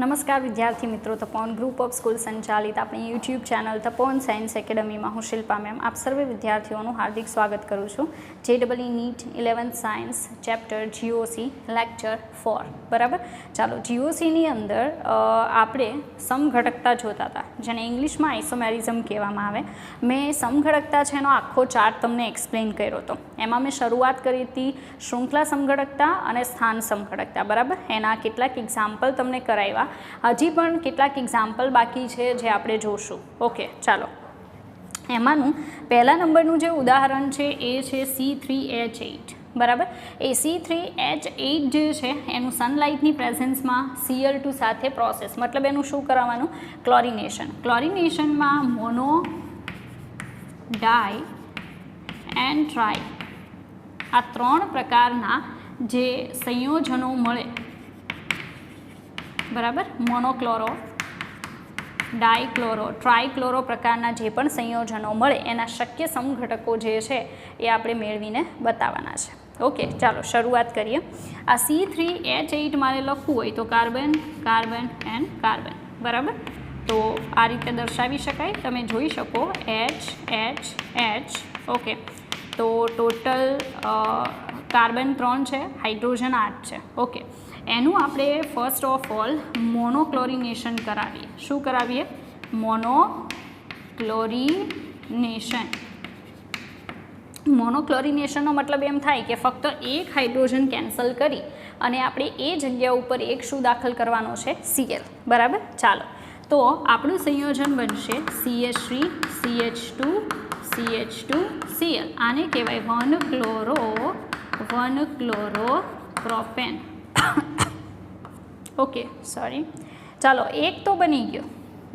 નમસ્કાર વિદ્યાર્થી મિત્રો, તપોન ગ્રુપ ઓફ સ્કૂલ સંચાલિત આપણી યુટ્યુબ ચેનલ તપોન સાયન્સ એકેડમીમાં હું શિલ્પા મેમ આપ સર્વે વિદ્યાર્થીઓનું હાર્દિક સ્વાગત કરું છું. JEE NEET 11th science chapter GOC lecture 4. બરાબર, ચાલો GOCની અંદર આપણે સમઘટકતા જોતા હતા, જેને ઇંગ્લિશમાં આઇસોમેરિઝમ કહેવામાં આવે. મેં સમઘટકતા છે એનો આખો ચાર્ટ તમને એક્સપ્લેન કર્યો હતો. એમાં મેં શરૂઆત કરી હતી શૃંખલા સમઘટકતા અને સ્થાન સમઘટકતા. બરાબર, એના કેટલાક એક્ઝામ્પલ તમને કરાવ્યા. હજી પણ કેટલાક એક્ઝામ્પલ બાકી છે જે આપણે જોશું. ઓકે, ચાલો. એમાંનું પહેલા નંબરનું જે ઉદાહરણ છે એ છે C3H8. બરાબર, એ C3H8 જે છે એનું સનલાઇટની પ્રેઝન્સમાં Cl2 સાથે પ્રોસેસ, મતલબ એનું શું કરવાનું? ક્લોરિનેશન. ક્લોરિનેશનમાં મોનો, ડાય એન્ડ ટ્રાય આ ત્રણ પ્રકારના જે સંયોજનો મળે, બરાબર, મોનોક્લોરો, ડાયક્લોરો, ટ્રાયક્લોરો પ્રકારના જે પણ સંયોજનો મળે એના શક્ય સમઘટકો જે છે એ આપણે મેળવીને બતાવવાના છે. ઓકે, ચાલો શરૂઆત કરીએ. આ C3H8 મારે લખવું હોય તો કાર્બન, કાર્બન એન્ડ કાર્બન. બરાબર, તો આ રીતે દર્શાવી શકાય. તમે જોઈ શકો H. ઓકે, તો ટોટલ કાર્બન 3 છે, હાઇડ્રોજન 8 છે. ઓકે, એનું આપણે ફર્સ્ટ ઓફ ઓલ મોનોક્લોરિનેશન કરાવીએ. શું કરાવીએ? મોનોક્લોરિનેશન. મોનોક્લોરિનેશનનો મતલબ એમ થાય કે ફક્ત એક હાઇડ્રોજન કેન્સલ કરી અને આપણે એ જગ્યા ઉપર એક શું દાખલ કરવાનો છે? Cl. બરાબર, ચાલો. તો આપણું સંયોજન બનશે CH3 CH2 CH2 Cl. આને કહેવાય 1-ક્લોરો-પ્રોપેન. Okay, sorry. ચાલો, એક તો બની ગયો.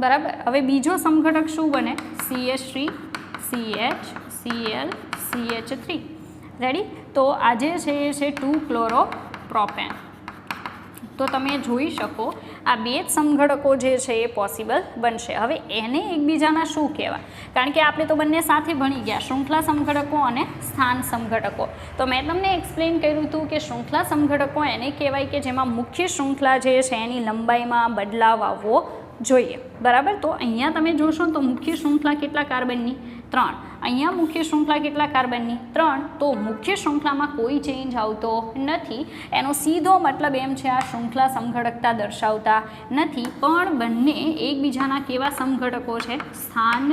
બરાબર, હવે બીજો સમઘટક શું બને? CH3 CH Cl CH3. Ready? તો આજે છે એ છે 2-ક્લોરો-પ્રોપેન. તો તમે જોઈ શકો આ બે જ સમઘટકો જે છે એ પોસિબલ બનશે. હવે એને એકબીજાના શું કહેવાય? કારણ કે આપણે તો બંને સાથે ભણી ગયા, શૃંખલા સમઘટકો અને સ્થાન સમઘટકો. તો મેં તમને એક્સપ્લેન કર્યું હતું કે શૃંખલા સમઘટકો એને કહેવાય કે જેમાં મુખ્ય શૃંખલા જે છે એની લંબાઈમાં બદલાવ આવવો જોઈએ. બરાબર, તો અહીંયા તમે જોશો તો મુખ્ય શૃંખલા કેટલા કાર્બનની? 3. અહીંયા મુખ્ય શૃંખલા કેટલા કાર્બનની? 3. તો મુખ્ય શૃંખલામાં કોઈ ચેન્જ આવતો નથી. એનો સીધો મતલબ એમ છે આ શૃંખલા સમઘટકતા દર્શાવતા નથી, પણ બંને એકબીજાના કેવા સમઘટકો છે? સ્થાન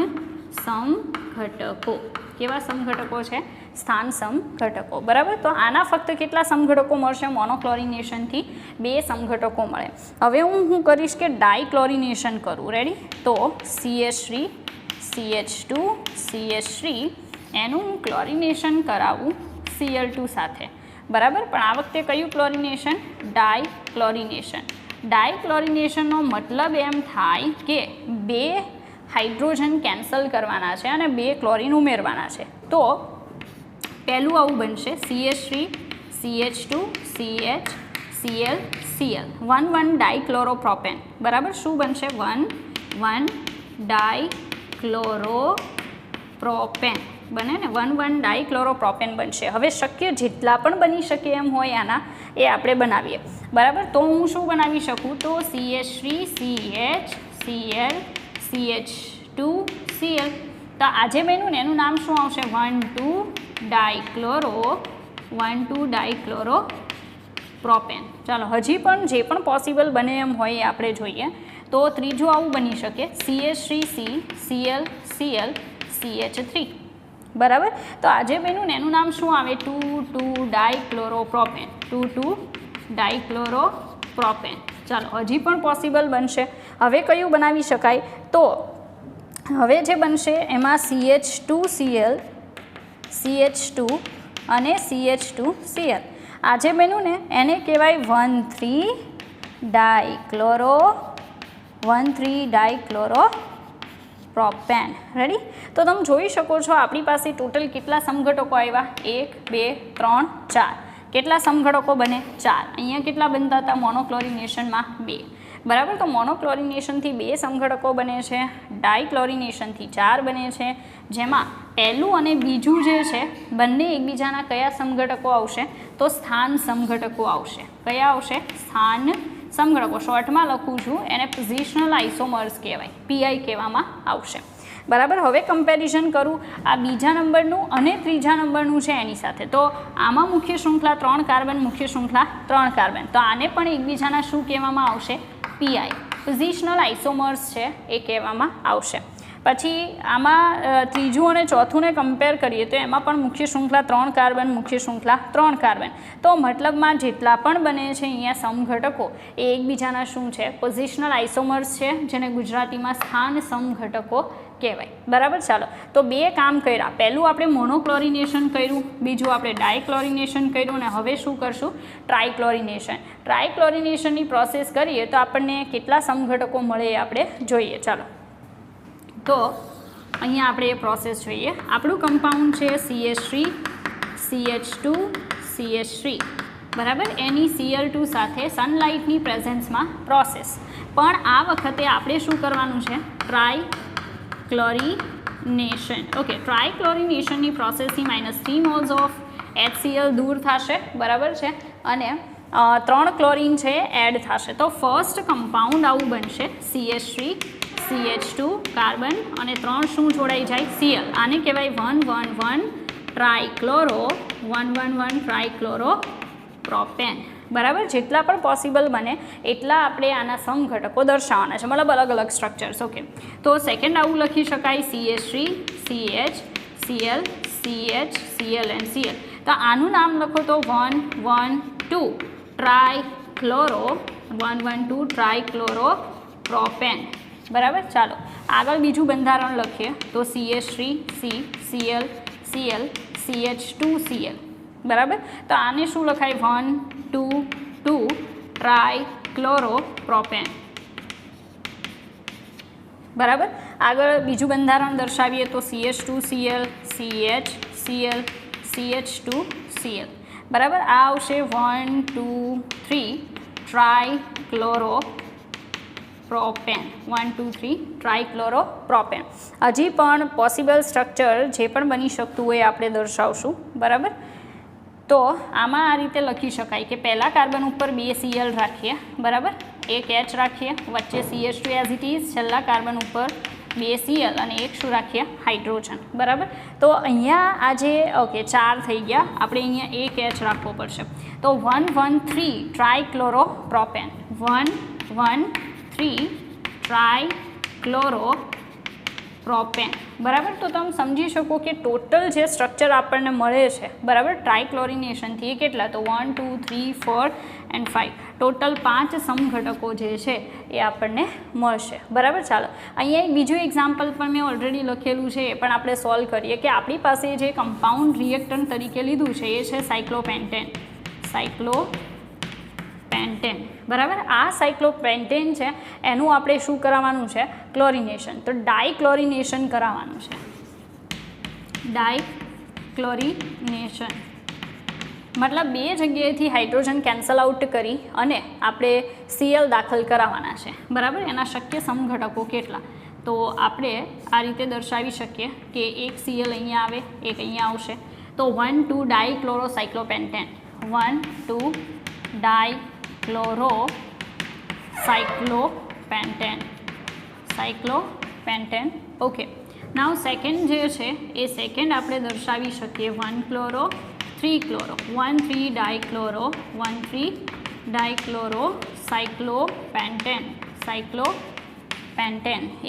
સમઘટકો. કેવા સમઘટકો છે? સ્થાન સમઘટકો. બરાબર, તો આના ફક્ત કેટલા સમઘટકો મળશે? મોનોક્લોરિનેશનથી 2 સમઘટકો મળે. હવે હું કરીશ કે ડાયક્લોરિનેશન કરું. રેડી? તો CH3 CH2 CH3 એનું હું ક્લોરિનેશન કરાવું Cl2 સાથે. બરાબર, પણ આ વખતે કયું ક્લોરિનેશન? ડાયક્લોરિનેશન. ડાયક્લોરિનેશનનો મતલબ એમ થાય કે 2 હાઇડ્રોજન કેન્સલ કરવાના છે અને 2 ક્લોરિન ઉમેરવાના છે. તો પહેલું આવું બનશે CH3 CH2 CH Cl Cl 1,1 ડાયક્લોરોપ્રોપેન. બરાબર, શું બનશે? 1,1 ડાયક્લોરોપ્રોપેન બને ને, 1,1 ડાયક્લોરોપ્રોપેન બનશે. હવે શક્ય જેટલા પણ બની શકે એમ હોય આના એ આપણે બનાવીએ. બરાબર, તો હું શું બનાવી શકું? તો CH3 CH Cl CH2 Cl. તો આજે બન્યું ને એનું નામ શું આવશે? 1,2 ડાયક્લોરોપ્રોપેન. ચાલો, હજી પણ જે પણ પોસિબલ બને એમ હોય એ આપણે જોઈએ. તો ત્રીજું આવું બની શકે CH3C Cl Cl CH3. બરાબર, તો આજે બન્યું ને એનું નામ શું આવે? 2,2 ડાયક્લોરોપ્રોપેન. 2,2 ડાયક્લોરોપ્રોપેન. ચાલો, હજી પણ પોસિબલ બનશે. હવે કયું બનાવી શકાય? તો હવે જે બનશે એમાં CH2Cl CH2 અને CH2Cl. આજે બન્યું ને એને કહેવાય 1,3 ડાયક્લોરોપ્રોપેન. રેડી? તો તમે જોઈ શકો છો આપણી પાસે ટોટલ કેટલા સમઘટકો આવ્યા? 1 2 3 4. કેટલા સમઘટકો બને? 4. અહીંયા કેટલા બનતા હતા મોનોક્લોરિનેશનમાં? 2. બરાબર, તો મોનોક્લોરિનેશનથી 2 સમઘટકો બને છે, ડાયક્લોરિનેશનથી 4 બને છે, જેમાં પહેલું અને બીજું જે છે બંને એકબીજાના કયા સમઘટકો આવશે? તો સ્થાન સમઘટકો આવશે. કયા આવશે? સ્થાન સમઘટકો શોર્ટમાં લખું છું એને પોઝિશનલ આઇસોમર્સ કહેવાય, પીઆઈ કહેવામાં આવશે. બરાબર. હવે કમ્પેરિઝન કરું આ બીજા નંબરનું અને ત્રીજા નંબરનું છે એની સાથે. તો આમાં મુખ્ય શૃંખલા 3 કાર્બન, મુખ્ય શૃંખલા 3 કાર્બન. તો આને પણ એકબીજાના શું કહેવામાં આવશે? પીઆઈ, પોઝિશનલ આઇસોમર્સ છે એ કહેવામાં આવશે. પછી આમાં ત્રીજું અને ચોથુંને કમ્પેર કરીએ તો એમાં પણ મુખ્ય શૃંખલા 3 કાર્બન, મુખ્ય શૃંખલા 3 કાર્બન. તો મતલબમાં જેટલા પણ બને છે અહીંયા સમઘટકો એ એકબીજાના શું છે? પોઝિશનલ આઇસોમર્સ છે, જેને ગુજરાતીમાં સ્થાન સમઘટકો કહેવાય. બરાબર. ચાલો, તો બે કામ કર્યા. પહેલું આપણે મોનોક્લોરિનેશન કર્યું, બીજું આપણે ડાયક્લોરિનેશન કર્યું, અને હવે શું કરશું? ટ્રાયક્લોરિનેશન. ટ્રાયક્લોરિનેશનની પ્રોસેસ કરીએ તો આપણને કેટલા સમઘટકો મળે એ આપણે જોઈએ. ચાલો, તો અહીંયા આપણે એ પ્રોસેસ જોઈએ. આપણું કમ્પાઉન્ડ છે CH3 CH2 CH3. બરાબર. એની Cl2 સાથે સનલાઇટની પ્રેઝન્સમાં પ્રોસેસ. પણ આ વખતે આપણે શું કરવાનું છે? ટ્રાયક્લોરિનેશન. ઓકે, ટ્રાયક્લોરિનેશનની પ્રોસેસથી -3 મોલ્સ ઓફ HCl દૂર થશે. બરાબર છે. અને 3 ક્લોરિન છે એડ થશે. તો ફર્સ્ટ કમ્પાઉન્ડ આવું બનશે CH3 CH2 કાર્બન અને 3 શું જોડાઈ જાય? Cl. આને કહેવાય 111 ટ્રાયક્લોરો 111 ટ્રાયક્લોરો પ્રોપેન. બરાબર. જેટલા પણ પોસિબલ બને એટલા આપણે આના સમઘટકો દર્શાવવાના છે, મતલબ અલગ અલગ સ્ટ્રક્ચર્સ. ઓકે, તો સેકન્ડ આવું લખી શકાય CH3 CH Cl CH Cl and Cl. તો આનું નામ લખો તો 112 ટ્રાયક્લોરો 112 ટ્રાયક્લોરો પ્રોપેન. બરાબર. ચાલો, આગળ બીજું બંધારણ લખીએ તો CH3 C Cl Cl CH2Cl. બરાબર. તો આને શું લખાય? 122 ટ્રાયક્લોરો પ્રોપેન. બરાબર. આગળ બીજું બંધારણ દર્શાવીએ તો CH2Cl CH Cl CH2Cl. બરાબર. આ આવશે 123 ટ્રાયક્લોરો પ્રોપેન. 123 trichloro propane. હજી પણ પોસિબલ સ્ટ્રક્ચર જે પણ બની શકતું હોય આપણે દર્શાવશું. બરાબર. તો આમાં આ રીતે લખી શકાય કે પહેલા કાર્બન ઉપર 2 Cl રાખીએ. બરાબર. એક H રાખીએ, વચ્ચે CH2 એઝ ઇટ ઇઝ, છેલ્લા કાર્બન ઉપર 2 Cl અને એક શું રાખીએ? હાઇડ્રોજન. બરાબર. તો અહીંયા આજે ઓકે 4 થઈ ગયા, આપણે અહીંયા એક H રાખવો પડશે. તો 113 ટ્રાયક્લોરો પ્રોપેન. 113 trichloro propane. બરાબર. તો તમે સમજી શકો કે ટોટલ જે સ્ટ્રક્ચર આપણને મળે છે, બરાબર, ટ્રાયક્લોરિનેશનથી એ કેટલા? તો 1 2 3 4 એન્ડ 5 ટોટલ 5 સમઘટકો જે છે એ આપણને મળશે. બરાબર. ચાલો, અહીંયા એક બીજું એક્ઝામ્પલ પણ મેં ઓલરેડી લખેલું છે, એ પણ આપણે સોલ્વ કરીએ કે આપણી પાસે જે કમ્પાઉન્ડ રિએક્ટન્ટ તરીકે લીધું છે એ છે સાયક્લોપેન્ટેન. સાયક્લોપેન્ટેન. બરાબર. આ સાયક્લોપેન્ટેન છે એનું આપણે શું કરાવવાનું છે? ક્લોરિનેશન. તો ડાયક્લોરિનેશન કરાવવાનું છે. ડાયક્લોરિનેશન મતલબ બે જગ્યાએથી હાઇડ્રોજન કેન્સલ આઉટ કરી અને આપણે Cl દાખલ કરાવવાના છે. બરાબર. એના શક્ય સમઘટકો કેટલા? તો આપણે આ રીતે દર્શાવી શકીએ કે એક Cl અહીંયા આવે, એક અહીંયા આવશે. તો 1 2 dichloro cyclopentane. 1 2 dichloro cyclopentane. Okay, now second જે છે એ સેકન્ડ આપણે દર્શાવી શકીએ 1 chloro 3 chloro 1 3 dichloro 1 3 dichloro cyclopentane.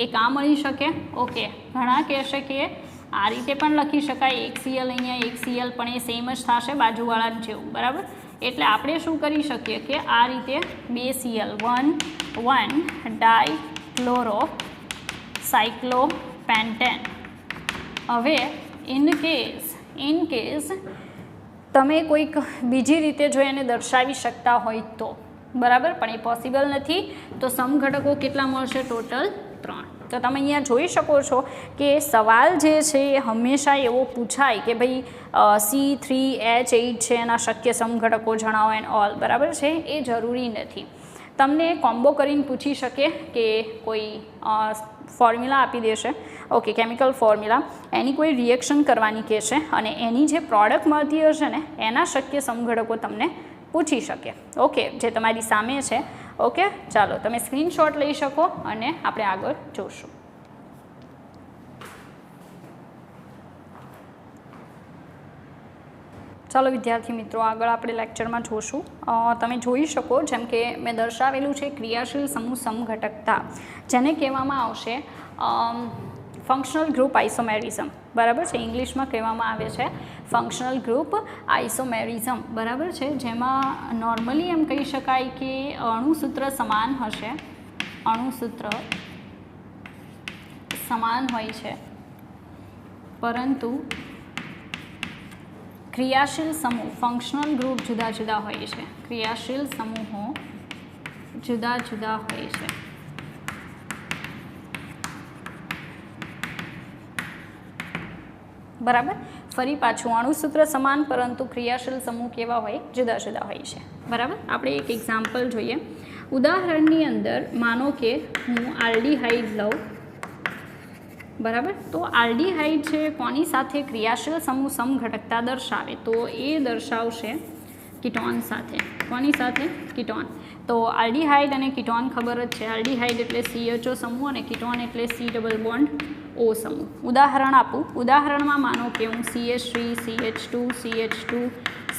એ કાં મળી શકે? ઓકે, ઘણા કહેશે કે આ રીતે પણ લખી શકાય, એક Cl અહીંયા એક Cl પણ એ સેમ જ થશે બાજુવાળા જેવું. બરાબર. એટલે આપણે શું કરી શકીએ કે આ રીતે 2 Cl 1 ડાયક્લોરો સાયક્લોપેન્ટેન. હવે ઇન કેસ તમે કોઈક બીજી રીતે જો એને દર્શાવી શકતા હોય તો, બરાબર, પણ એ પોસિબલ નથી. તો સમઘટકો કેટલા મળશે? ટોટલ 3. તો તમે અહીંયા જોઈ શકો છો કે સવાલ જે છે એ હંમેશા એવો પૂછાય કે ભાઈ C3H8 છે એના શક્ય સમઘટકો જણાવો એન્ડ ઓલ. બરાબર છે. એ જરૂરી નથી. તમને કોમ્બો કરીને પૂછી શકે કે કોઈ ફોર્મ્યુલા આપી દેશે, ઓકે, કેમિકલ ફોર્મ્યુલા, એની કોઈ રિએક્શન કરવાની કહેશે અને એની જે પ્રોડક્ટ મળતી હશે ને એના શક્ય સમઘટકો તમને પૂછી શકે. ઓકે, જે તમારી સામે છે ઓકે, ચાલો તમે સ્ક્રીનશોટ લઈ શકો અને આપણે આગળ જોશું. ચાલો વિદ્યાર્થી મિત્રો, આગળ આપણે લેક્ચરમાં જોશું. તમે જોઈ શકો જેમ કે મેં દર્શાવેલું છે ક્રિયાશીલ સમૂહ સમઘટકતા, જેને કહેવામાં આવશે ફંક્શનલ ગ્રુપ આઇસોમેરિઝમ. બરાબર છે, ઇંગ્લિશમાં કહેવામાં આવે છે ફંક્શનલ ગ્રુપ આઇસોમેરિઝમ. બરાબર છે, જેમાં નોર્મલી એમ કહી શકાય કે અણુસૂત્ર સમાન હશે, અણુસૂત્ર સમાન હોય છે, પરંતુ ક્રિયાશીલ સમૂહ ફંક્શનલ ગ્રુપ જુદા જુદા હોય છે. ક્રિયાશીલ સમૂહો જુદા જુદા હોય છે. બરાબર, ફરી પાછું અણુસૂત્ર સમાન પરંતુ ક્રિયાશીલ સમૂહ કેવા હોય? જુદા જુદા હોય છે. બરાબર, આપણે એક એક્ઝામ્પલ જોઈએ. ઉદાહરણની અંદર માનો કે હું આલ્ડીહાઇડ લઉં. બરાબર, તો આલ્ડીહાઇડ છે કોની સાથે ક્રિયાશીલ સમૂહ સમઘટકતા દર્શાવે? તો એ દર્શાવશે કીટોન સાથે. કોની સાથે? કીટોન. તો આલ્ડીહાઇડ અને કીટોન ખબર જ છે. આલ્ડીહાઇડ એટલે CHO સમૂહ અને કીટોન એટલે C ડબલ બોન્ડ O સમૂહ. ઉદાહરણ આપું. ઉદાહરણમાં માનો કે હું CH3 CH2 CH2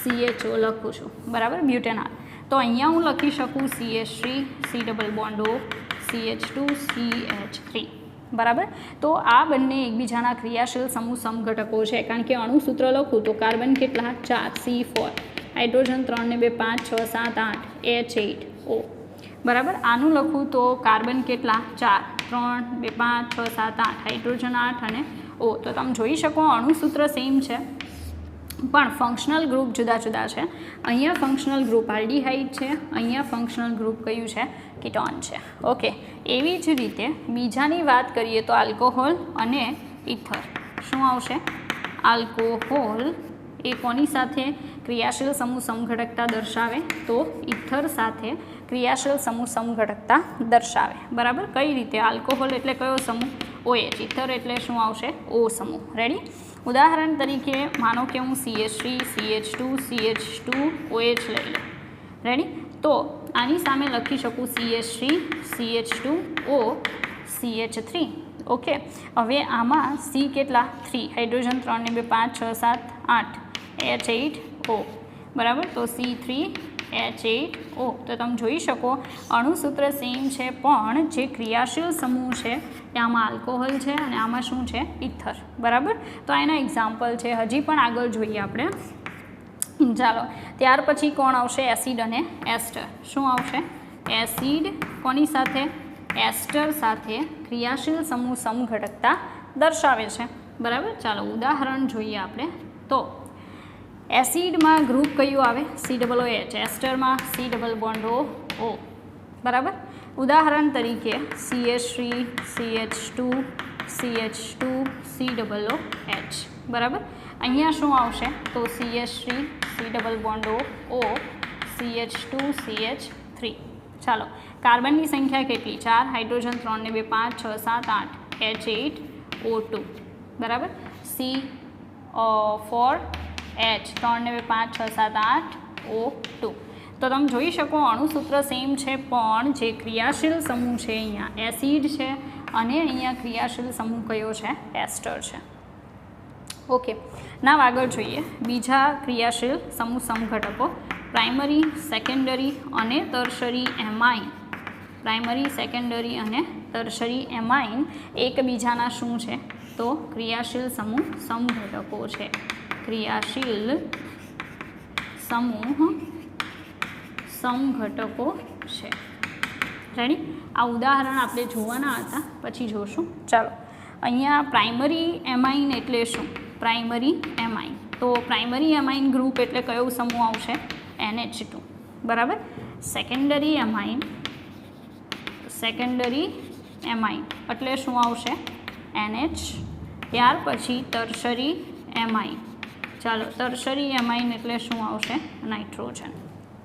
CHO લખું છું. બરાબર, બ્યુટેનોલ. તો અહીંયા હું લખી શકું CH3 C double bond O CH2 CH3. બરાબર, તો આ બંને એકબીજાના ક્રિયાશીલ સમૂહ સમઘટકો છે. કારણ કે અણુસૂત્ર લખું તો કાર્બન કેટલા? 4 C4, હાઇડ્રોજન 3 ને 2 5 6 7 8 H8O. બરાબર, આનું લખું તો કાર્બન કેટલા? 4, 3 2 5 6 7 8, હાઇડ્રોજન 8 અને O. તો તમે જોઈ શકો અણુસૂત્ર સેમ છે પણ ફંક્શનલ ગ્રુપ જુદા જુદા છે. અહીંયા ફંક્શનલ ગ્રુપ આલ્ડીહાઇડ છે, અહીંયા ફંક્શનલ ગ્રુપ કયું છે? કીટોન છે. ઓકે, એવી જ રીતે બીજાની વાત કરીએ તો આલ્કોહોલ અને ઇથર. શું આવશે? આલ્કોહોલ એ કોની સાથે ક્રિયાશીલ સમૂહ સમઘટકતા દર્શાવે? તો ઇથર સાથે ક્રિયાશીલ સમૂહ સમઘટકતા દર્શાવે. બરાબર, કઈ રીતે? આલ્કોહોલ એટલે કયો સમૂહ? OH. ઇથર એટલે શું આવશે? O સમૂહ. રેડી? ઉદાહરણ તરીકે માનો કે હું CH3 CH2 CH2 OH લઈ લઉં. રેડી? તો આની સામે લખી શકું CH3 CH2 O CH3. Okay, હવે આમાં C કેટલા? 3, હાઇડ્રોજન 3 ને 2 5 6 7 8 H8O. બરાબર, તો C3H8O. તો તમે જોઈ શકો અણુસૂત્ર સેમ છે પણ જે ક્રિયાશીલ સમૂહ છે આમાં આલ્કોહોલ છે અને આમાં શું છે? ઇથર. બરાબર, તો એના એક્ઝામ્પલ છે. હજી પણ આગળ જોઈએ આપણે. ચાલો, ત્યાર પછી કોણ આવશે? એસિડ અને એસ્ટર. શું આવશે? એસિડ કોની સાથે? એસ્ટર સાથે ક્રિયાશીલ સમૂહ સમઘટકતા દર્શાવે છે. બરાબર, ચાલો ઉદાહરણ જોઈએ આપણે. તો એસિડમાં ગ્રુપ કયું આવે? COOH. એસ્ટરમાં C double bond O. બરાબર, ઉદાહરણ તરીકે CH3 CH2 CH2 C double OH. બરાબર, અહીંયા શું આવશે? તો CH3 C double bond O CH2 CH3. ચાલો, કાર્બનની સંખ્યા કેટલી? 4, હાઇડ્રોજન 3 ને 2 5 6 7 8 H8O2. બરાબર, C4H 3 ને 2 5 6 7 8 O2. તો તમે જોઈ શકો અણુસૂત્ર સેમ છે પણ જે ક્રિયાશીલ સમૂહ છે અહીંયા એસિડ છે અને અહીંયા ક્રિયાશીલ સમૂહ કયો છે? એસ્ટર છે. ઓકે, નાવ આગળ જોઈએ બીજા ક્રિયાશીલ સમૂહ સમઘટકો. પ્રાઇમરી, સેકન્ડરી અને ટર્શરી એમાઇન. પ્રાઇમરી, સેકન્ડરી અને ટર્શરી એમાઇન એકબીજાના શું છે? તો ક્રિયાશીલ સમૂહ સમઘટકો છે. ક્રિયાશીલ સમૂહ સમઘટકો છે. રેડી? આ ઉદાહરણ આપણે જોવાના હતા, પછી જોશું. ચાલો, અહીંયા પ્રાઇમરી એમાઇન એટલે શું? Primary amine. તો પ્રાઇમરી એમાઇન ગ્રુપ એટલે કયો સમૂહ આવશે? NH2. બરાબર, સેકન્ડરી એમાઇન. સેકન્ડરી એમાઇન એટલે શું આવશે? NH. ત્યાર પછી ટર્શરી એમાઇન. ચાલો, ટર્શરી એમાઇન એટલે શું આવશે? નાઇટ્રોજન.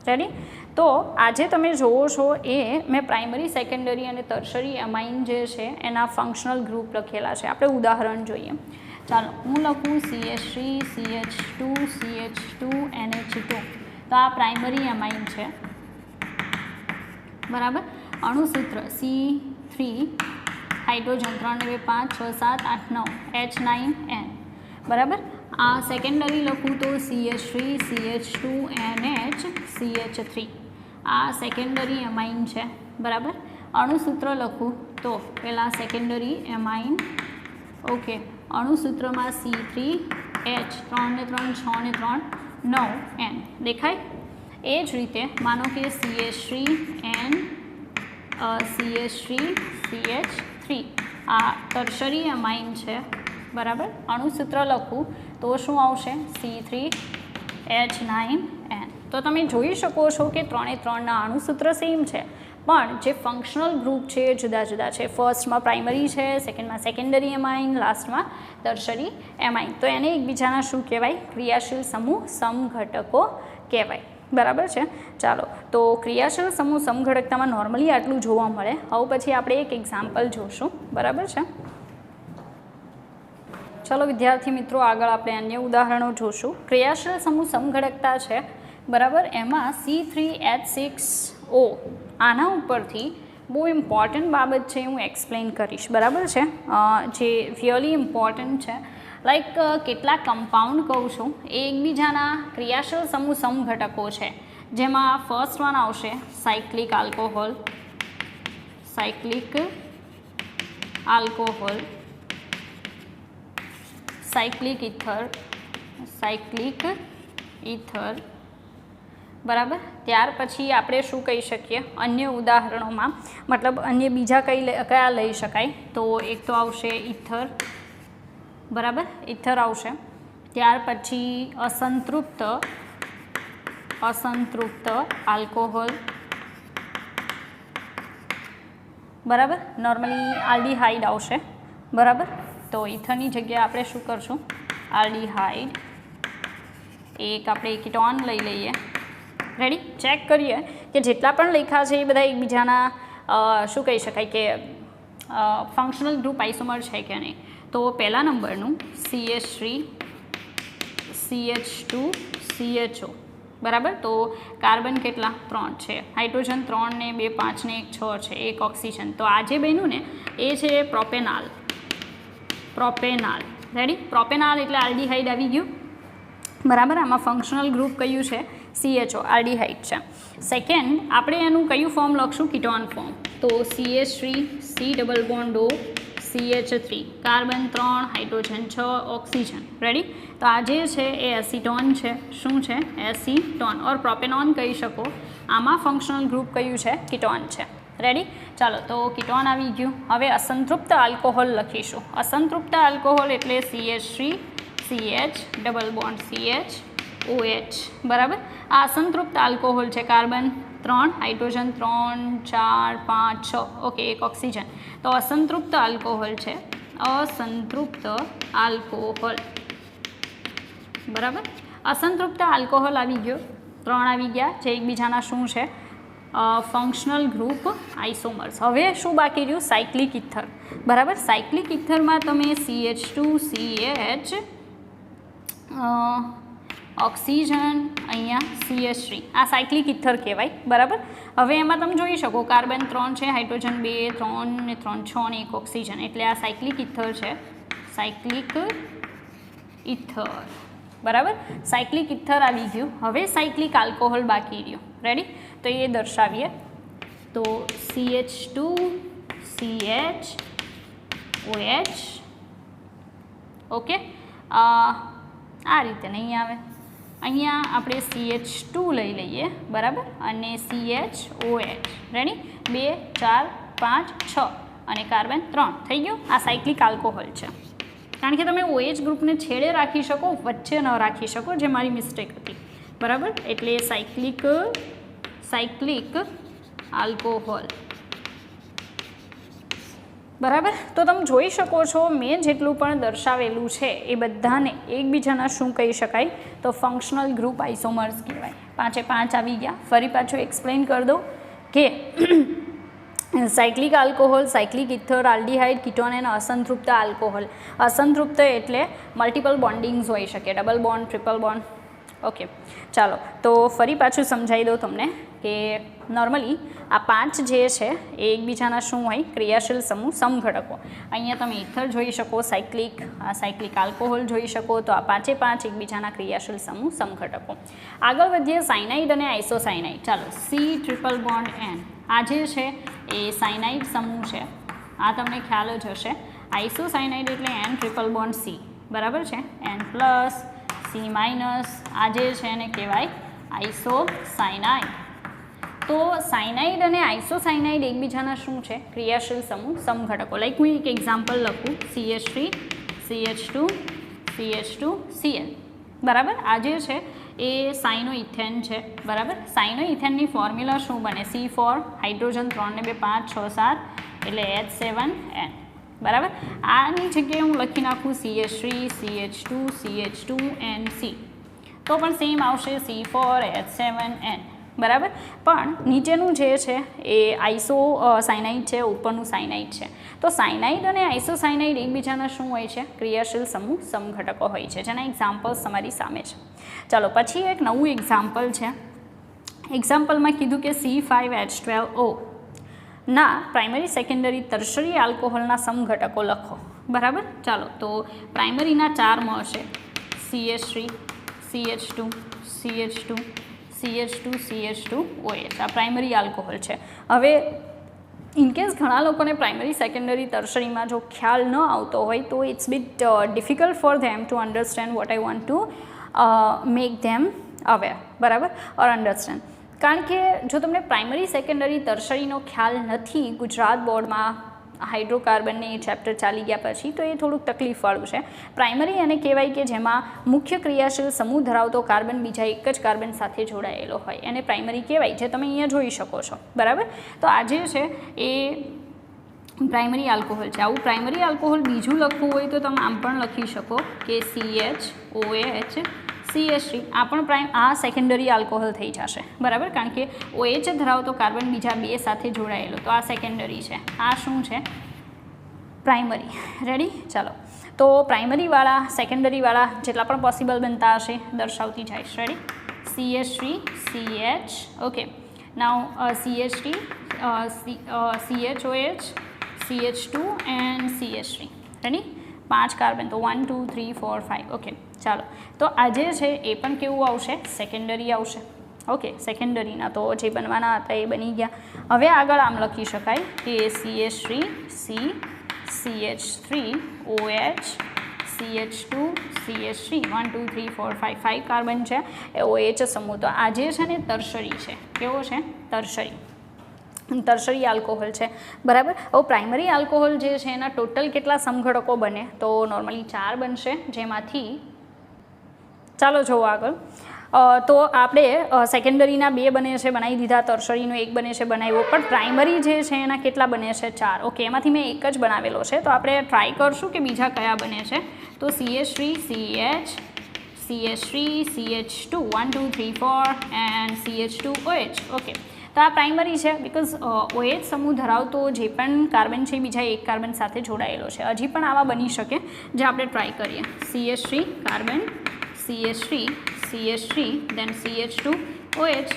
રેડી? તો આજે તમે જુઓ છો એ મેં પ્રાઇમરી, સેકન્ડરી અને ટર્શરી એમાઇન જે છે એના ફંક્શનલ ગ્રુપ લખેલા છે. આપણે ઉદાહરણ જોઈએ. ચાલો, હું લખું CH3 CH2 CH2 NH2. તો આ પ્રાઇમરી એમાઇન છે. બરાબર. અણુસૂત્ર C3 હાઇડ્રોજન 3 2 5 6 7 8 9 H9N. બરાબર. આ સેકન્ડરી લખું તો CH3 CH2 NH CH3. આ સેકન્ડરી એમાઇન છે. બરાબર. અણુસૂત્ર લખું તો પહેલાં સેકન્ડરી એમાઇન. ઓકે. અણુસૂત્રમાં C3H 3 ને 3 6 ને 3 9 N દેખાય. એ જ રીતે માનો કે CH3N CH3 CH3 આ ટર્શરી એમાઇન છે. બરાબર. અણુસૂત્ર લખું તો શું આવશે C3H9N. તો તમે જોઈ શકો છો કે 3 એ 3ના અણુસૂત્ર સેમ છે, પણ જે ફંક્શનલ ગ્રુપ છે એ જુદા જુદા છે. ફર્સ્ટમાં પ્રાઇમરી છે, સેકન્ડમાં સેકન્ડરી એમાઇન, લાસ્ટમાં ટર્શરી એમાઇન. તો એને એકબીજાના શું કહેવાય? ક્રિયાશીલ સમૂહ સમઘટકો કહેવાય. બરાબર છે. ચાલો, તો ક્રિયાશીલ સમૂહ સમઘટકતામાં નોર્મલી આટલું જોવા મળે. હવે પછી આપણે એક એક્ઝામ્પલ જોશું. બરાબર છે. ચલો વિદ્યાર્થી મિત્રો, આગળ આપણે અન્ય ઉદાહરણો જોશું. ક્રિયાશીલ સમૂહ સમઘટકતા છે. બરાબર. એમાં C3H6O આના ઉપરથી બહુ ઇમ્પોર્ટન્ટ બાબત છે, હું એક્સપ્લેન કરીશ. બરાબર છે. જે રિયલી ઇમ્પોર્ટન્ટ છે. લાઈક કેટલાક કમ્પાઉન્ડ કહું છું એ એકબીજાના ક્રિયાશીલ સમૂહ સમઘટકો છે, જેમાં ફર્સ્ટ વન આવશે cyclic alcohol, cyclic alcohol, cyclic ether, cyclic ether. બરાબર. ત્યાર પછી આપણે શું કહી શકીએ અન્ય ઉદાહરણોમાં, મતલબ અન્ય બીજા કયા લઈ શકાય? તો એક તો આવશે ઇથર. બરાબર. ઇથર આવશે. ત્યાર પછી અસંતૃપ્ત આલ્કોહોલ. બરાબર. નોર્મલી આલ્ડીહાઇડ આવશે. બરાબર. તો ઇથરની જગ્યાએ આપણે શું કરશું? આલ્ડીહાઇડ. એક આપણે કીટોન લઈ લઈએ. રેડી. ચેક કરીએ કે જેટલા પણ લખ્યા છે એ બધા એકબીજાના શું કહી શકાય કે ફંક્શનલ ગ્રુપ આઇસોમર છે કે નહીં. તો પહેલા નંબરનું CH3 CH2 CHO. બરાબર. તો કાર્બન કેટલા? 3 છે. હાઇડ્રોજન 3 ને 2 5 ને 1 6 છે. એક ઓક્સિજન. તો આ જે બન્યું ને એ છે પ્રોપેનાલ. પ્રોપેનાલ. રેડી. પ્રોપેનાલ એટલે આલ્ડીહાઇડ આવી ગયું. બરાબર. આમાં ફંક્શનલ ગ્રુપ કયું છે? CHO, આલ્ડીહાઇડ છે. સેકન્ડ આપણે એનું કયું ફોર્મ લખશું? Ketone form. તો CH3 C double bond O CH3, carbon 3 hydrogen 6 oxygen. Ready. તો આ જે છે એ એસિટોન છે. શું છે? એસિટોન ઓર પ્રોપેનોન કહી શકો. આમાં ફંક્શનલ ગ્રુપ કયું છે? કીટોન છે. રેડી. ચાલો, તો કીટોન આવી ગયું. હવે અસંતૃપ્ત આલ્કોહોલ લખીશું. અસંતૃપ્ત આલ્કોહોલ એટલે CH3 CH double bond CH OH. બરાબર. આ અસંતૃપ્ત આલ્કોહોલ છે. Carbon 3 hydrogen 3 4 5 6. ઓકે. એક ઓક્સિજન. તો અસંતૃપ્ત આલ્કોહોલ છે. અસંતૃપ્ત આલ્કોહોલ. બરાબર. અસંતૃપ્ત આલ્કોહોલ આવી ગયો. 3 આવી ગયા, જે એકબીજાના શું છે? Functional group isomers. હવે શું બાકી રહ્યું? Cyclic ether. બરાબર. સાયક્લિક ઇથરમાં તમે CH2 CH ઓક્સિજન, અહીંયા CH3, આ સાયક્લિક ઇથર કહેવાય. બરાબર. હવે એમાં તમે જોઈ શકો કાર્બન 3 છે, હાઇડ્રોજન 2 3 ને 3 6 ને 1 ઓક્સિજન, એટલે આ સાયક્લિક ઇથર છે. Cyclic ether. બરાબર. સાયક્લિક ઇથર આવી ગયું. હવે સાયક્લિક આલ્કોહોલ બાકી રહ્યું. રેડી. તો એ દર્શાવીએ. તો CH2 CH OH. ઓકે. આ રીતે નહીં આવે. અહીંયા આપણે CH2 લઈ લઈએ. બરાબર. અને CHOH. રેડી. 2 4 5 6 અને કાર્બન 3 થઈ ગયું. આ સાયક્લિક આલ્કોહોલ છે. કારણ કે તમે OH ગ્રુપને છેડે રાખી શકો, વચ્ચે ન રાખી શકો, જે મારી મિસ્ટેક હતી. બરાબર. એટલે સાયક્લિક આલ્કોહોલ. બરાબર. તો તમે જોઈ શકો છો મેં જેટલું પણ દર્શાવેલું છે એ બધાને એકબીજાના શું કહી શકાય? તો ફંક્શનલ ગ્રુપ આઇસોમર્સ કહેવાય. 5 એ 5 આવી ગયા. ફરી પાછું એક્સપ્લેન કરી દઉં કે cyclic alcohol, cyclic ether, aldehyde, ketone અને અસંતૃપ્ત આલ્કોહોલ. અસંતૃપ્ત એટલે મલ્ટિપલ બોન્ડિંગ્સ હોઈ શકે, double bond, triple bond. Okay. ચાલો, તો ફરી પાછું સમજાવી દઉં તમને કે નોર્મલી આ 5 જે છે એ એકબીજાના શું હોય ક્રિયાશીલ સમૂહ સમઘટકો. અહીંયા તમે ઇથર જોઈ શકો, સાયક્લિક આલ્કોહોલ જોઈ શકો, તો આ 5 એકબીજાના ક્રિયાશીલ સમૂહ સમઘટકો. આગળ વધીએ સાયનાઇડ અને આઇસોસાયનાઇડ. ચાલો સી ટ્રિપલ બોન્ડ એન, આ જે છે એ સાયનાઇડ સમૂહ છે, આ તમને ખ્યાલ જ હશે. આઇસોસાયનાઇડ એટલે એન ટ્રિપલ બોન્ડ સી, બરાબર છે, એન પ્લસ સી માઇનસ, આ જે છે એને કહેવાય આઇસોસાયનાઇડ. તો સાયનાઇડ અને આઇસોસાયનાઇડ એકબીજાના શું છે ક્રિયાશીલ સમૂહ સમઘટકો. લાઈક હું એક એક્ઝામ્પલ લખું, CH3 CH2 CH2 Cl, બરાબર. આ જે છે એ સાયનોઇથેન છે, બરાબર. સાયનોઇથેનની ફોર્મ્યુલા શું બને? C4 હાઇડ્રોજન 3 ને 2 5 6 7 એટલે H7N, બરાબર. આની જગ્યાએ હું લખી નાખું CH3 CH2 CH2NC, તો પણ સેમ આવશે C4H7N, બરાબર. પણ નીચેનું જે છે એ આઇસોસાયનાઇડ છે, ઉપરનું સાયનાઇડ છે. તો સાયનાઇડ અને આઇસોસાયનાઇડ એકબીજાના શું હોય છે ક્રિયાશીલ સમૂહ સમઘટકો હોય છે, જેના એક્ઝામ્પલ્સ તમારી સામે છે. ચાલો પછી એક નવું એક્ઝામ્પલ છે. એક્ઝામ્પલમાં કીધું કે C5H12O ના પ્રાઇમરી સેકન્ડરી ટર્શરી આલ્કોહોલના સમઘટકો લખો, બરાબર. ચાલો તો પ્રાઇમરીના 4 મળશે, CH3 CH2 CH2 CH2 CH2OH, આ પ્રાઇમરી આલ્કોહોલ છે. હવે ઇનકેસ ઘણા લોકોને પ્રાઇમરી સેકન્ડરી ટર્શરીમાં જો ખ્યાલ ન આવતો હોય તો it's bit difficult for them to understand what I want to make them aware, બરાબર, ઓર અન્ડરસ્ટેન્ડ. કારણ કે જો તમને પ્રાઇમરી સેકન્ડરી ટર્શરીનો ખ્યાલ નથી ગુજરાત બોર્ડમાં હાઇડ્રોકાર્બનની ચેપ્ટર ચાલી ગયા પછી, તો એ થોડુંક તકલીફવાળું છે. પ્રાઇમરી એને કહેવાય કે જેમાં મુખ્ય ક્રિયાશીલ સમૂહ ધરાવતો કાર્બન બીજા એક જ કાર્બન સાથે જોડાયેલો હોય, એને પ્રાઇમરી કહેવાય, જે તમે અહીંયા જોઈ શકો છો, બરાબર. તો આ જે છે એ પ્રાઇમરી આલ્કોહોલ છે. આવું પ્રાઇમરી આલ્કોહોલ બીજું લખવું હોય તો તમે આમ પણ લખી શકો કે CHOH CH3, આ પણ આ સેકન્ડરી આલ્કોહોલ થઈ જશે, બરાબર. કારણ કે OH ધરાવતો કાર્બન બીજા 2 સાથે જોડાયેલો, તો આ સેકન્ડરી છે, આ શું છે પ્રાઇમરી. રેડી? ચાલો તો પ્રાઇમરીવાળા સેકન્ડરીવાળા જેટલા પણ પોસિબલ બનતા હશે દર્શાવતી જઈશ. Ready? CH3 CH, okay. Now CH3 CHOH CH2 and CH3. Ready? 5 carbon, તો 1 2 3 4 5, ઓકે. ચાલો તો આજે છે એ પણ કેવું આવશે સેકન્ડરી આવશે, ઓકે. સેકન્ડરીના તો જે બનવાના હતા એ બની ગયા. હવે આગળ આમ લખી શકાય કે CH3 C CH3 OH CH2 CH3 1 2 3 4 5, 5 carbon છે એ OH સમૂહ. તો આ જે છે ને ટર્શરી છે, કેવો છે ટર્શરી આલ્કોહોલ છે, બરાબર. હવે પ્રાઇમરી આલ્કોહોલ જે છે એના ટોટલ કેટલા સમઘટકો બને? તો નોર્મલી 4 બનશે, જેમાંથી ચાલો જોવો આગળ. તો આપણે સેકન્ડરીના 2 બને છે બનાવી દીધા, ટર્શરીનો 1 બને છે બનાવ્યો, પણ પ્રાઇમરી જે છે એના કેટલા બને છે? 4, ઓકે. એમાંથી મેં એક જ બનાવેલો છે, તો આપણે ટ્રાય કરશું કે બીજા કયા બને છે. તો CH3 CH CH3 CH2 1 2 3 4 and CH2OH, okay. તો આ પ્રાઇમરી છે બિકોઝ OH સમૂહ ધરાવતો જે પણ કાર્બન છે બીજા એક કાર્બન સાથે જોડાયેલો છે. હજી પણ આવા બની શકે, જે આપણે ટ્રાય કરીએ. CH3 કાર્બન CH3 CH3 દેન CH2OH,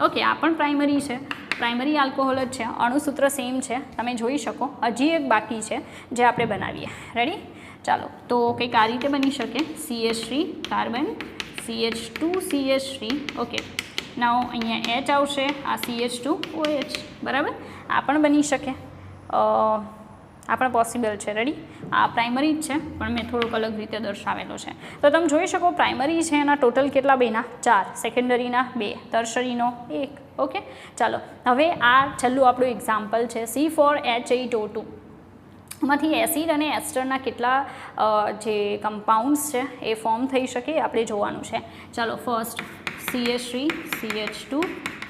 ઓકે. આ પણ પ્રાઇમરી છે, પ્રાઇમરી આલ્કોહોલ જ છે, અણુસૂત્ર સેમ છે, તમે જોઈ શકો. હજી એક બાકી છે જે આપણે બનાવીએ. રેડી? ચાલો તો કંઈક આ રીતે બની શકે, CH3 carbon CH2 CH3, okay. નાઉ અહીંયા H આવશે, આ CH2OH, બરાબર. આ પણ બની શકે, આ પણ પોસિબલ છે. રેડી? આ પ્રાઇમરી જ છે, પણ મેં થોડુંક અલગ રીતે દર્શાવેલો છે. તો તમે જોઈ શકો પ્રાઇમરી છે એના ટોટલ કેટલા બન્યા? 4, સેકન્ડરીના 2, ટર્શરીનો 1, ઓકે. ચાલો હવે આ છેલ્લું આપણું એક્ઝામ્પલ છે C4H8O2. એમાંથી એસિડ અને એસ્ટરના કેટલા જે કમ્પાઉન્ડ્સ છે એ ફોર્મ થઈ શકે આપણે જોવાનું છે. ચાલો first CH3 CH2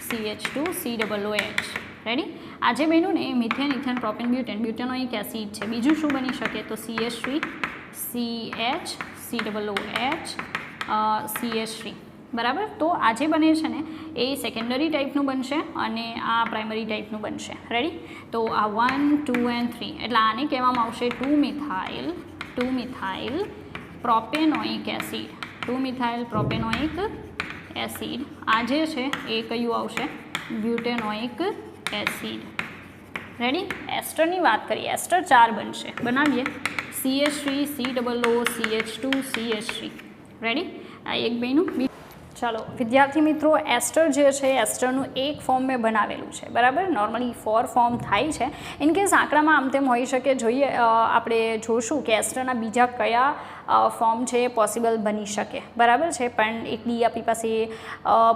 CH2 COOH. Ready? આજે બન્યું ને methane ethane propane butane, બ્યુટેનોઇક acid છે. બીજું શું બની શકે? તો CH3 CH COOH CH3, બરાબર. તો આજે બને છે ને એ સેકન્ડરી ટાઈપનું બનશે અને આ પ્રાઇમરી ટાઈપનું બનશે. રેડી? તો આ 1 2 એન્ડ 3 એટલે આને કહેવામાં આવશે 2 methyl propanoic acid, 2 methyl propanoic acid. આ જે છે એ કયું આવશે? બ્યુટેનોઇક એસિડ. રેડી. એસ્ટરની વાત કરીએ. એસ્ટર 4 બનશે, બનાવીએ. CH3 COO CH2 CH3. Ready. આ એક બેનું. ચાલો વિદ્યાર્થી મિત્રો, એસ્ટર જે છે એસ્ટરનું એક ફોર્મ મેં બનાવેલું છે, બરાબર. નોર્મલી 4 ફોર્મ થાય છે. ઇનકેસ આંકડામાં આમ તેમ હોઈ શકે, જોઈએ આપણે જોશું કે એસ્ટરના બીજા કયા ફોર્મ છે પોસિબલ બની શકે, બરાબર છે. પણ એટલી આપણી પાસે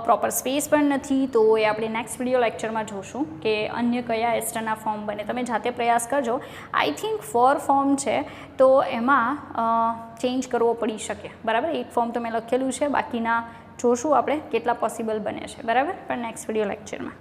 પ્રોપર સ્પેસ પણ નથી, તો એ આપણે નેક્સ્ટ વિડીયો લેક્ચરમાં જોશું કે અન્ય કયા એસ્ટરના ફોર્મ બને. તમે જાતે પ્રયાસ કરજો. આઈ થિંક 4 ફોર્મ છે, તો એમાં ચેન્જ કરવો પડી શકે, બરાબર. એક ફોર્મ તો મેં લખેલું છે, બાકીના જોશું આપણે કેટલા પોસિબલ બને છે, બરાબર. પણ નેક્સ્ટ વિડીયો લેક્ચરમાં.